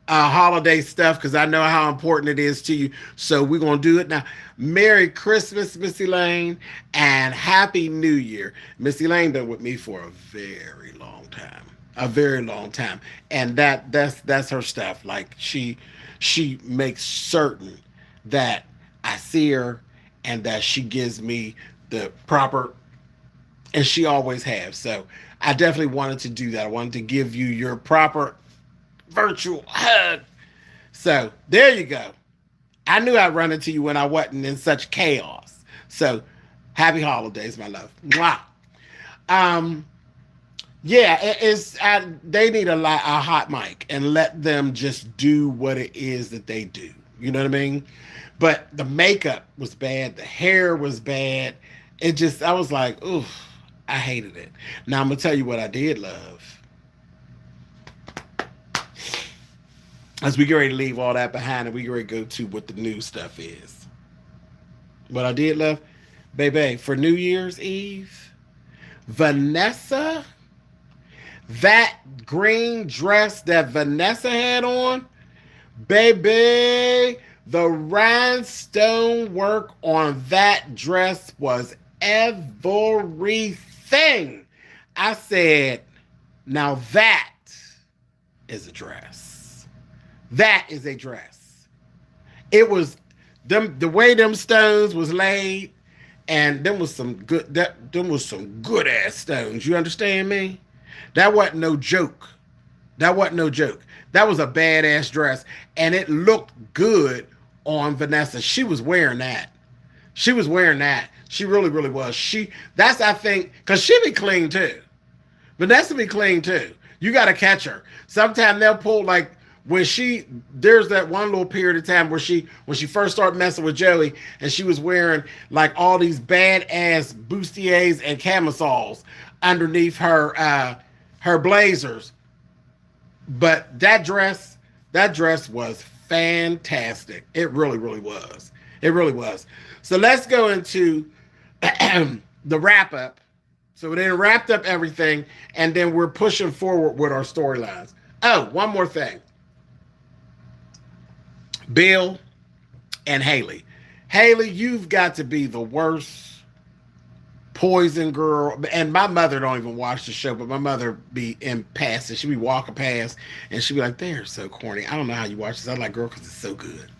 holiday stuff because I know how important it is to you. So we're going to do it now. Merry Christmas, Missy Lane, and Happy New Year. Missy Lane been with me for a very long time. A very long time. And that's her stuff. Like she makes certain that I see her and that she gives me the proper, and she always has. So I definitely wanted to do that. I wanted to give you your proper virtual hug. So there you go. I knew I'd run into you when I wasn't in such chaos. So happy holidays, my love. Mwah. Yeah, they need a hot mic and let them just do what it is that they do. You know what I mean? But the makeup was bad. The hair was bad. I was like, oof. I hated it. Now I'm gonna tell you what I did love. As we get ready to leave all that behind and we get ready to go to what the new stuff is. What I did love, baby, for New Year's Eve, Vanessa, that green dress that Vanessa had on, baby, the rhinestone work on that dress was everything. I said, now that is a dress. That is a dress. It was them, the way them stones was laid, and them was some good ass stones. You understand me? That wasn't no joke. That wasn't no joke. That was a badass dress, and it looked good on Vanessa. She was wearing that. She was wearing that. She really, really was. That's, I think, because she be clean too. Vanessa be clean too. You got to catch her. Sometimes they'll pull, like, there's that one little period of time where when she first started messing with Joey, and she was wearing like all these badass bustiers and camisoles underneath her blazers. But that dress was fantastic. It really, really was. It really was. So let's go into the wrap up. So we then wrapped up everything, and then we're pushing forward with our storylines. Oh, one more thing. Bill and Haley. Haley, you've got to be the worst poison girl. And my mother don't even watch the show, but my mother be in past it. She'd be walking past, and she'd be like, they're so corny. I don't know how you watch this. I'm like, girl, because it's so good.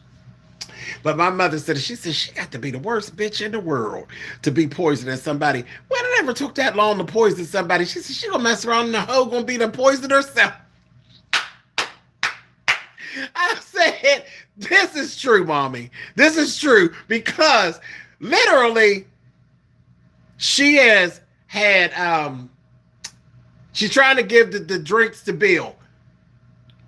But my mother said, she got to be the worst bitch in the world to be poisoning somebody. Well, it never took that long to poison somebody. She said, she gonna mess around and the hoe gonna be the poison herself. I said, this is true, mommy. This is true, because literally she has had, she's trying to give the drinks to Bill.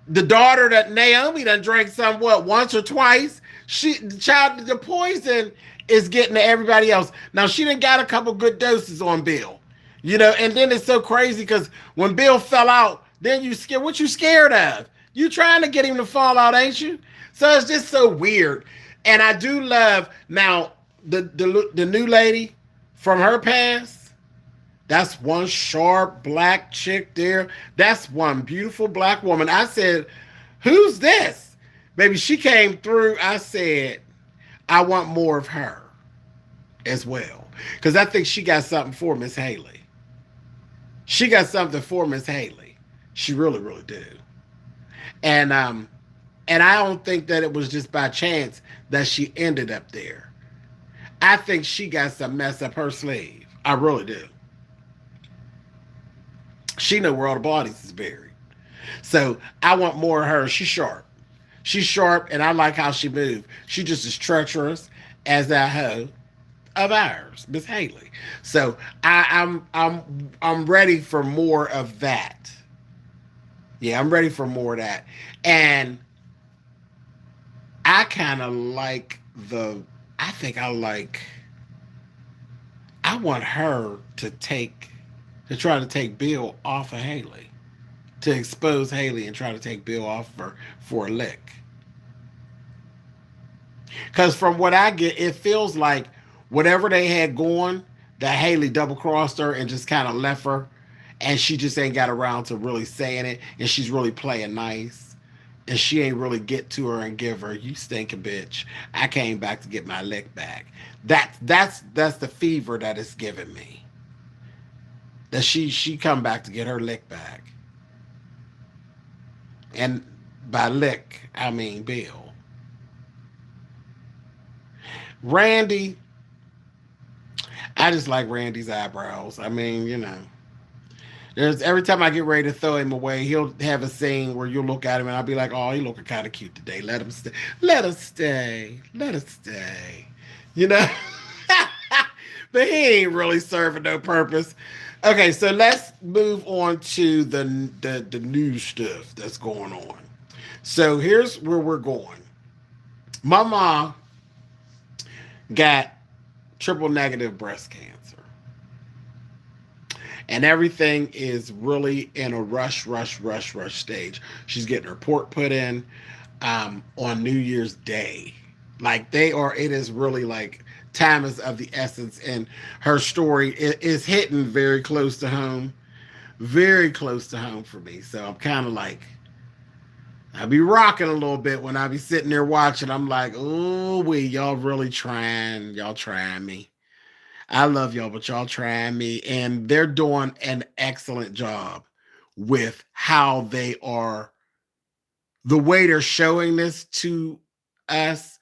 The daughter that Naomi done drank somewhat once or twice. The poison is getting to everybody else. Now, she done got a couple good doses on Bill, and then it's so crazy because when Bill fell out, then you scared. What you scared of? You trying to get him to fall out, ain't you? So it's just so weird. And I do love, now, the new lady from her past, that's one sharp black chick there. That's one beautiful black woman. I said, who's this? Baby, she came through. I said, I want more of her as well. Because I think she got something for Miss Haley. She got something for Miss Haley. She really, really did. And I don't think that it was just by chance that she ended up there. I think she got some mess up her sleeve. I really do. She know where all the bodies is buried. So I want more of her. She's sharp. She's sharp, and I like how she moved. She just as treacherous as that hoe of ours, Miss Haley. So I'm ready for more of that. Yeah, I'm ready for more of that. And I kind of like I want her to try to take Bill off of Haley. To expose Haley and try to take Bill off of her for a lick. Because from what I get, it feels like whatever they had going, that Haley double-crossed her and just kind of left her, and she just ain't got around to really saying it, and she's really playing nice, and she ain't really get to her and give her, you stinking bitch, I came back to get my lick back. That's the fever that it's giving me. That she come back to get her lick back. And by lick, I mean Bill. Randy, I just like Randy's eyebrows. I mean, there's every time I get ready to throw him away, he'll have a scene where you'll look at him and I'll be like, oh, he looking kind of cute today. Let him stay. Let us stay. Let us stay. But he ain't really serving no purpose. Okay, so let's move on to the new stuff that's going on. So here's where we're going. My mom got triple negative breast cancer. and everything is really in a rush stage. She's getting her report put in on New Year's Day. Like they are, it is really like time is of the essence, and her story is hitting very close to home for me. So I'm kind of like, I be rocking a little bit when I be sitting there watching. I'm like, oh, y'all trying me. I love y'all, but y'all trying me, and they're doing an excellent job with how they are, the way they're showing this to us.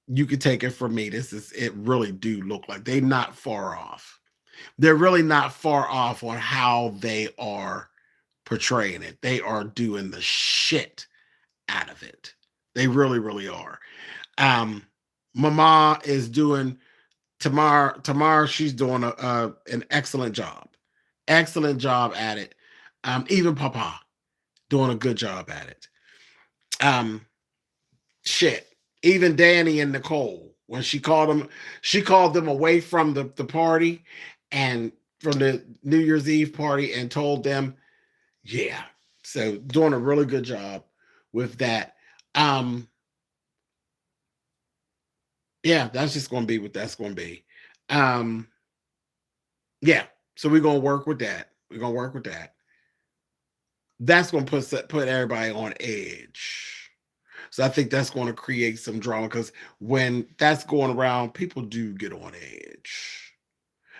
You could take it from me. It really do look like they're not far off. They're really not far off on how they are portraying it. They are doing the shit out of it. They really are. Um, Mama is doing Tamar. She's doing an excellent job at it. Even Papa doing a good job at it. Um, shit. Even Danny and Nicole, when she called them away from the party and from the New Year's Eve party and told them, yeah. So doing a really good job with that. Um, yeah, that's just gonna be what that's gonna be. Um, yeah. So we're gonna work with that. We're gonna work with that. That's gonna put everybody on edge. So I think that's going to create some drama because when that's going around, people do get on edge.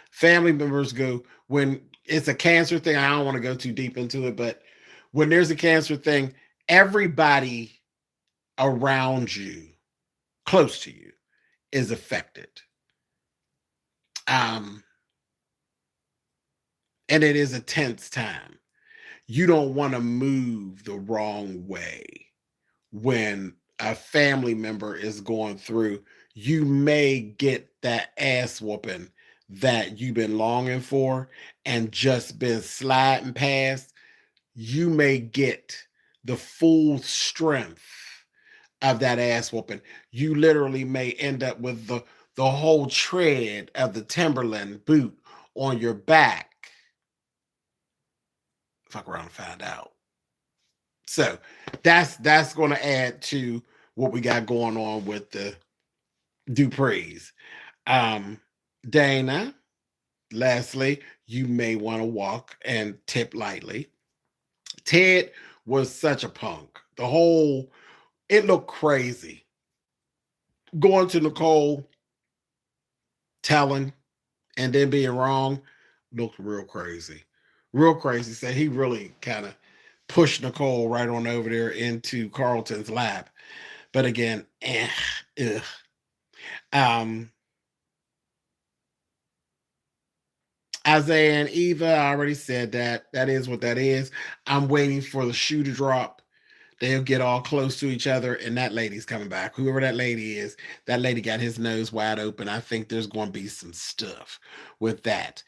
Family members go, when it's a cancer thing, I don't want to go too deep into it, but when there's a cancer thing, everybody around you, close to you, is affected. Um, and it is a tense time. You don't want to move the wrong way when a family member is going through. You may get that ass whooping that you've been longing for and just been sliding past. You may get the full strength of that ass whooping. You literally may end up with the whole tread of the Timberland boot on your back. Fuck around and find out. So that's going to add to what we got going on with the Duprees. Dana, lastly, you may want to walk and tip lightly. Ted was such a punk. It looked crazy. Going to Nicole, telling, and then being wrong looked real crazy. Real crazy. So he really kind of pushed Nicole right on over there into Carlton's lap. But again, ugh. Isaiah and Eva, I already said that. That is what that is. I'm waiting for the shoe to drop. They'll get all close to each other, and that lady's coming back. Whoever that lady is, that lady got his nose wide open. I think there's going to be some stuff with that.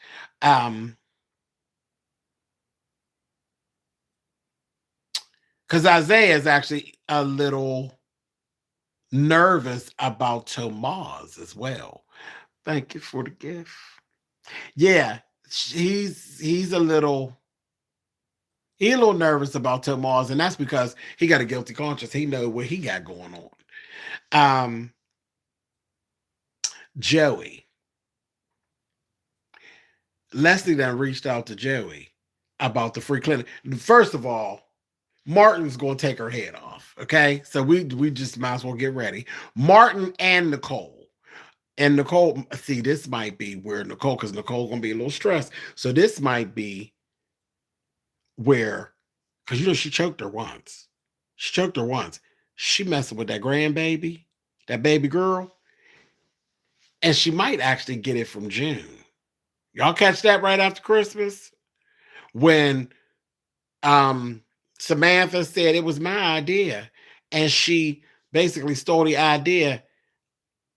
Because Isaiah is actually a little nervous about Tomas as well. Thank you for the gift. Yeah, he's a little nervous about Tomas, and that's because he got a guilty conscience. He know what he got going on. Joey. Leslie then reached out to Joey about the free clinic. First of all, Martin's going to take her head off. Okay, so we just might as well get ready. Martin and Nicole. And Nicole, see, this might be where Nicole, because Nicole's going to be a little stressed. So this might be where, because she choked her once. She messing with that grandbaby, that baby girl. And she might actually get it from June. Y'all catch that right after Christmas? When Samantha said it was my idea, and she basically stole the idea.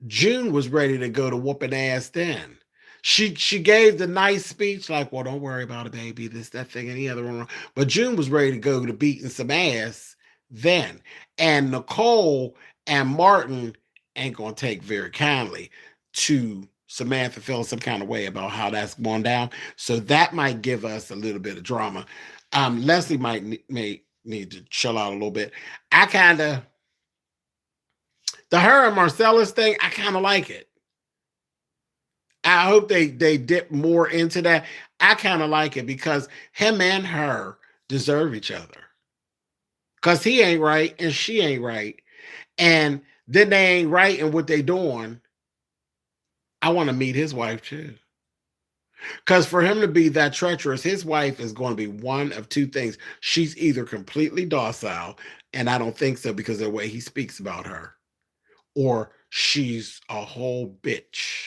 June was ready to go to whooping ass then. She gave the nice speech like, well, don't worry about it, baby, this, that thing, and the other one. But June was ready to go to beating some ass then. And Nicole and Martin ain't going to take very kindly to Samantha feeling some kind of way about how that's going down. So that might give us a little bit of drama. Leslie may need to chill out a little bit. I kind of the her and Marcellus thing. I kind of like it. I hope they dip more into that. I kind of like it because him and her deserve each other. Cause he ain't right and she ain't right, and then they ain't right in what they doing. I want to meet his wife too. Because for him to be that treacherous, his wife is going to be one of two things. She's either completely docile, and I don't think so because of the way he speaks about her, or she's a whole bitch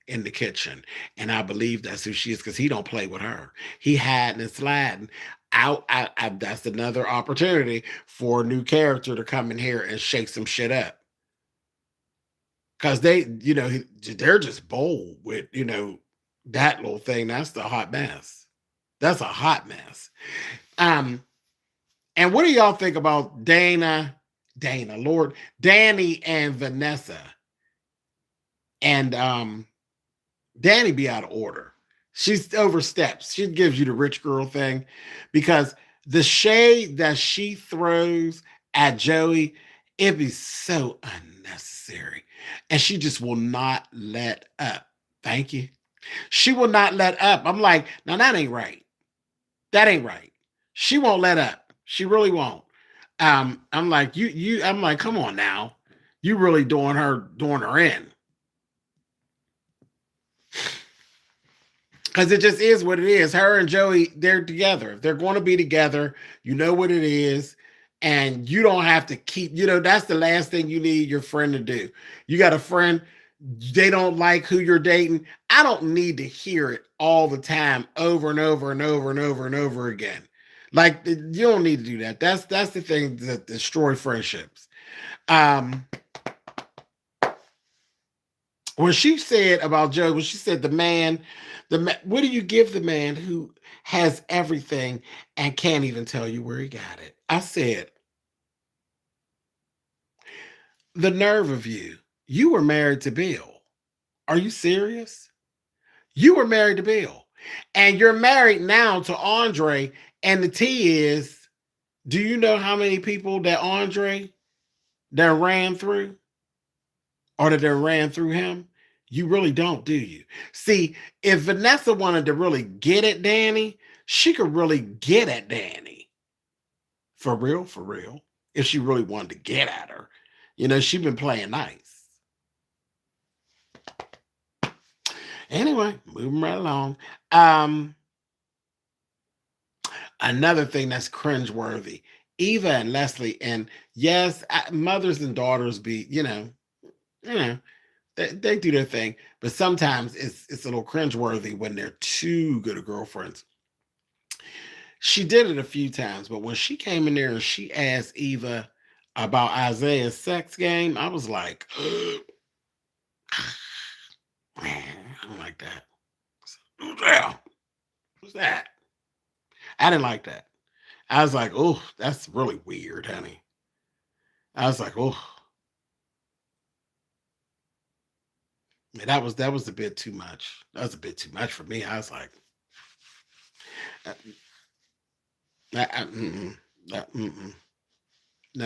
in the kitchen. And I believe that's who she is because he don't play with her. He hiding and sliding. That's another opportunity for a new character to come in here and shake some shit up. Because they're just bold with, that little thing. That's the hot mess. That's a hot mess. And what do y'all think about Danny and Vanessa? And Danny be out of order. She's oversteps. She gives you the rich girl thing because the shade that she throws at Joey, it be so unnecessary. And she just will not let up. Thank you. She will not let up. I'm like, now that ain't right. That ain't right. She won't let up. She really won't. I'm like, I'm like, come on now. You really doing her in. Because it just is what it is. Her and Joey, they're together. They're going to be together. You know what it is. And you don't have to keep, that's the last thing you need your friend to do. You got a friend, they don't like who you're dating. I don't need to hear it all the time over and over and over and over and over again. Like, you don't need to do that. That's the thing that destroy friendships. When she said about Joe, when she said what do you give the man who has everything and can't even tell you where he got it? I said, the nerve of you. You were married to Bill. Are you serious? You were married to Bill. And you're married now to Andre. And the T is, do you know how many people that Andre that ran through? Or that ran through him? You really don't, do you? See, if Vanessa wanted to really get at Danny, she could really get at Danny. For real, for real. If she really wanted to get at her. She's been playing nice. Anyway, moving right along. Another thing that's cringeworthy. Eva and Leslie, and yes, mothers and daughters be, they do their thing, but sometimes it's a little cringeworthy when they're too good of girlfriends. She did it a few times, but when she came in there and she asked Eva about Isaiah's sex game, I was like, man, I don't like that. Who's that? I didn't like that. I was like, oh, that's really weird, honey. I was like, oh. That was a bit too much. That was a bit too much for me. I was like, no,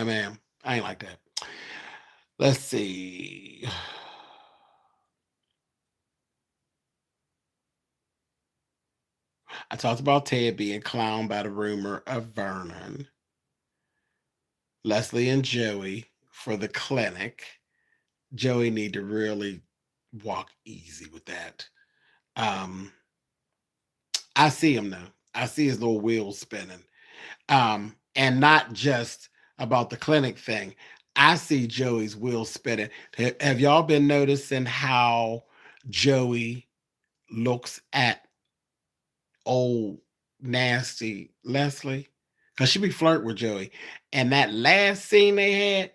ma'am, I ain't like that. Let's see. I talked about Ted being clowned by the rumor of Vernon. Leslie and Joey for the clinic. Joey need to really walk easy with that. I see him now. I see his little wheels spinning. And not just about the clinic thing. I see Joey's wheels spinning. Have y'all been noticing how Joey looks at old nasty Leslie? Because she be flirting with Joey. And that last scene they had,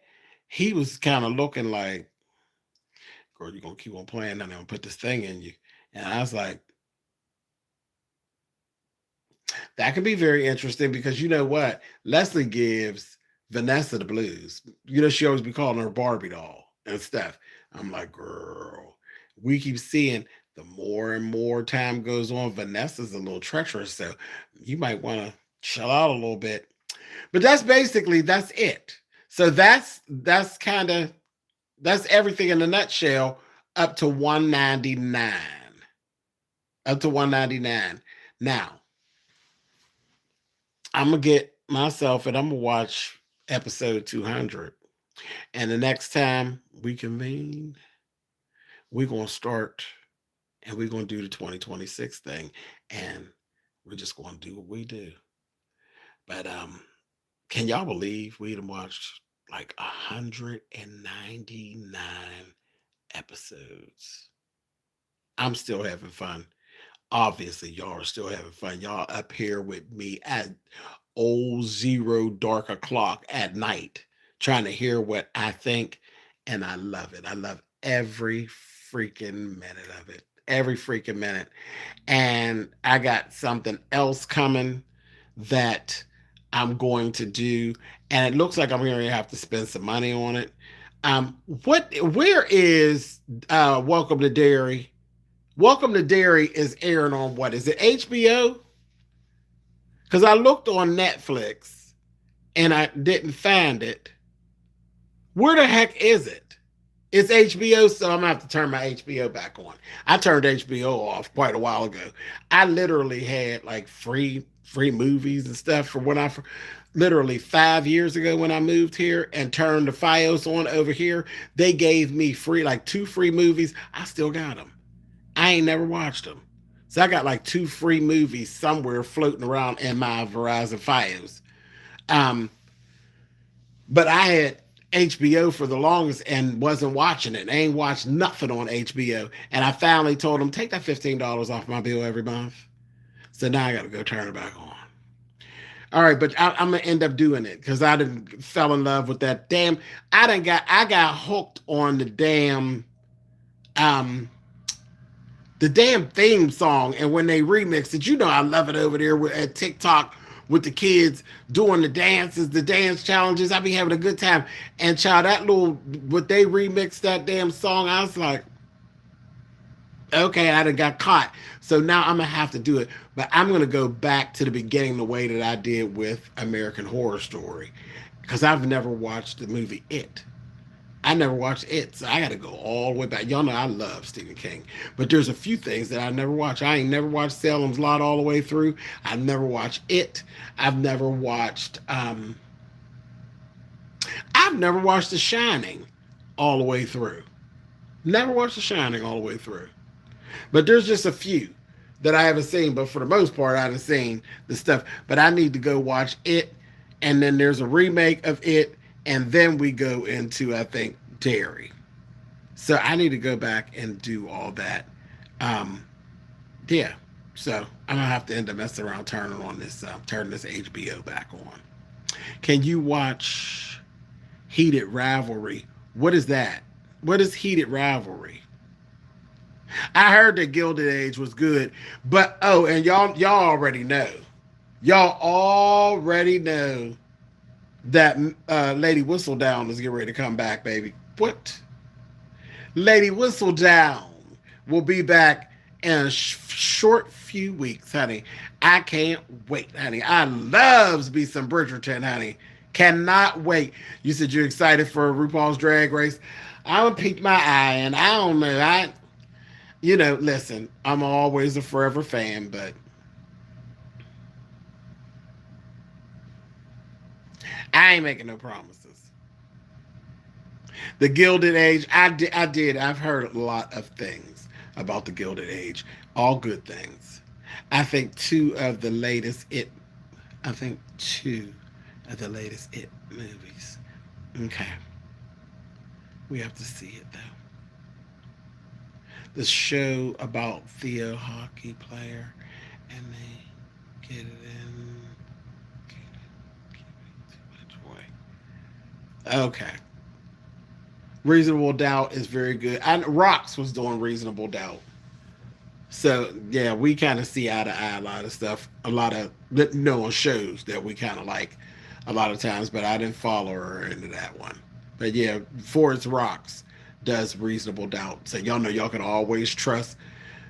he was kind of looking like, girl, you're going to keep on playing and I'm going to put this thing in you. And I was like, that could be very interesting because you know what? Leslie gives Vanessa the blues. She always be calling her Barbie doll and stuff. I'm like, girl, we keep seeing the more and more time goes on, Vanessa's a little treacherous. So you might want to chill out a little bit. But that's it. So that's kind of that's everything in a nutshell up to 199. Up to 199. Now, I'm gonna get myself and I'm gonna watch episode 200. And the next time we convene, we're gonna start and we're gonna do the 2026 thing. And we're just gonna do what we do. But can y'all believe we done watched like 199 episodes? I'm still having fun. Obviously, y'all are still having fun. Y'all up here with me at old zero dark o'clock at night, trying to hear what I think. And I love it. I love every freaking minute of it. Every freaking minute. And I got something else coming that I'm going to do. And it looks like I'm going to have to spend some money on it. Where is Welcome to Dairy? Welcome to Dairy is airing on what? Is it HBO? Because I looked on Netflix and I didn't find it. Where the heck is it? It's HBO, so I'm gonna have to turn my HBO back on. I turned HBO off quite a while ago. I literally had like free movies and stuff for when I literally 5 years ago when I moved here and turned the FiOS on over here. They gave me free like 2 free movies. I still got them. I ain't never watched them. So I got like 2 free movies somewhere floating around in my Verizon FiOS. But I had HBO for the longest and wasn't watching it. I ain't watched nothing on HBO. And I finally told them, take that $15 off my bill every month. So now I got to go turn it back on. All right, but I'm going to end up doing it because I didn't fell in love with that damn. I got hooked on the damn theme song, and when they remixed it, I love it over there at TikTok with the kids doing the dances, the dance challenges. I be having a good time. And child, what they remixed that damn song, I was like, okay, I done got caught. So now I'm gonna have to do it. But I'm gonna go back to the beginning the way that I did with American Horror Story. Because I've never watched the movie It. I never watched It, so I got to go all the way back. Y'all know I love Stephen King, but there's a few things that I never watched. I ain't never watched Salem's Lot all the way through. I've never watched It. I've never watched The Shining all the way through. Never watched The Shining all the way through. But there's just a few that I haven't seen, but for the most part, I haven't seen the stuff. But I need to go watch It, and then there's a remake of It, and then we go into, I think, Dairy. So I need to go back and do all that. Yeah. So I'm gonna have to end up messing around turning this HBO back on. Can you watch Heated Rivalry? What is that? What is Heated Rivalry? I heard that Gilded Age was good, but and y'all already know. Y'all already know that Lady Whistledown is getting ready to come back, baby. What? Lady Whistledown will be back in a short few weeks, honey. I can't wait, honey. I loves me some Bridgerton, honey. Cannot wait. You said you're excited for RuPaul's Drag Race. I'm gonna peek my eye, and I don't know. Listen, I'm always a forever fan, but I ain't making no promises. The Gilded Age, I've heard a lot of things about the Gilded Age. All good things. I think two of the latest It movies. Okay. We have to see it though. The show about Theo hockey player and they get it in. Okay. Reasonable Doubt is very good. Rox was doing Reasonable Doubt. So, yeah, we kind of see eye to eye a lot of stuff. On shows that we kind of like a lot of times, but I didn't follow her into that one. But, yeah, for its Rox, does Reasonable Doubt. So y'all know y'all can always trust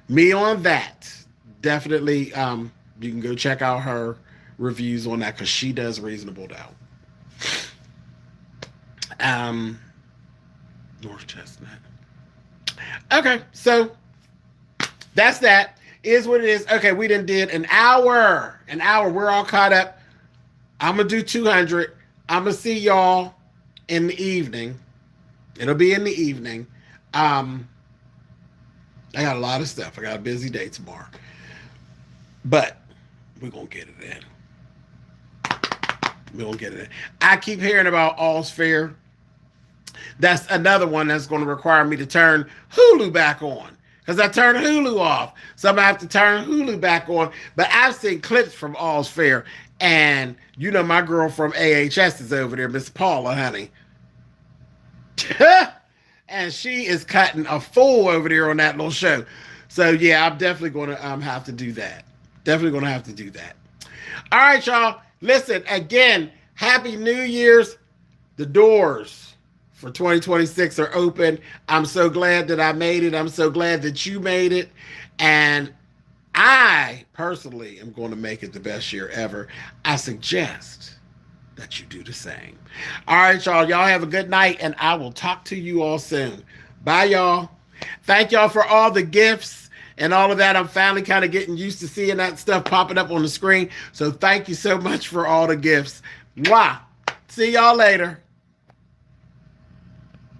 me on that. Definitely, you can go check out her reviews on that because she does Reasonable Doubt. North Chestnut. Okay, so that's that. Is what it is. Okay, we done did an hour. An hour. We're all caught up. I'm gonna do 200. I'm gonna see y'all in the evening. It'll be in the evening. I got a lot of stuff. I got a busy day tomorrow. But we're going to get it in. We're going to get it in. I keep hearing about All's Fair. That's another one that's going to require me to turn Hulu back on. Because I turned Hulu off. So I'm going to have to turn Hulu back on. But I've seen clips from All's Fair. And you know my girl from AHS is over there, Miss Paula, honey. And she is cutting a fool over there on that little show. So yeah, I'm definitely going to have to do that. Definitely going to have to do that. All right, y'all. Listen, again, Happy New Year's. The doors for 2026 are open. I'm so glad that I made it. I'm so glad that you made it. And I personally am going to make it the best year ever. I suggest that you do the same. All right, y'all. Y'all have a good night, and I will talk to you all soon. Bye, y'all. Thank y'all for all the gifts and all of that. I'm finally kind of getting used to seeing that stuff popping up on the screen. So thank you so much for all the gifts. Mwah. See y'all later.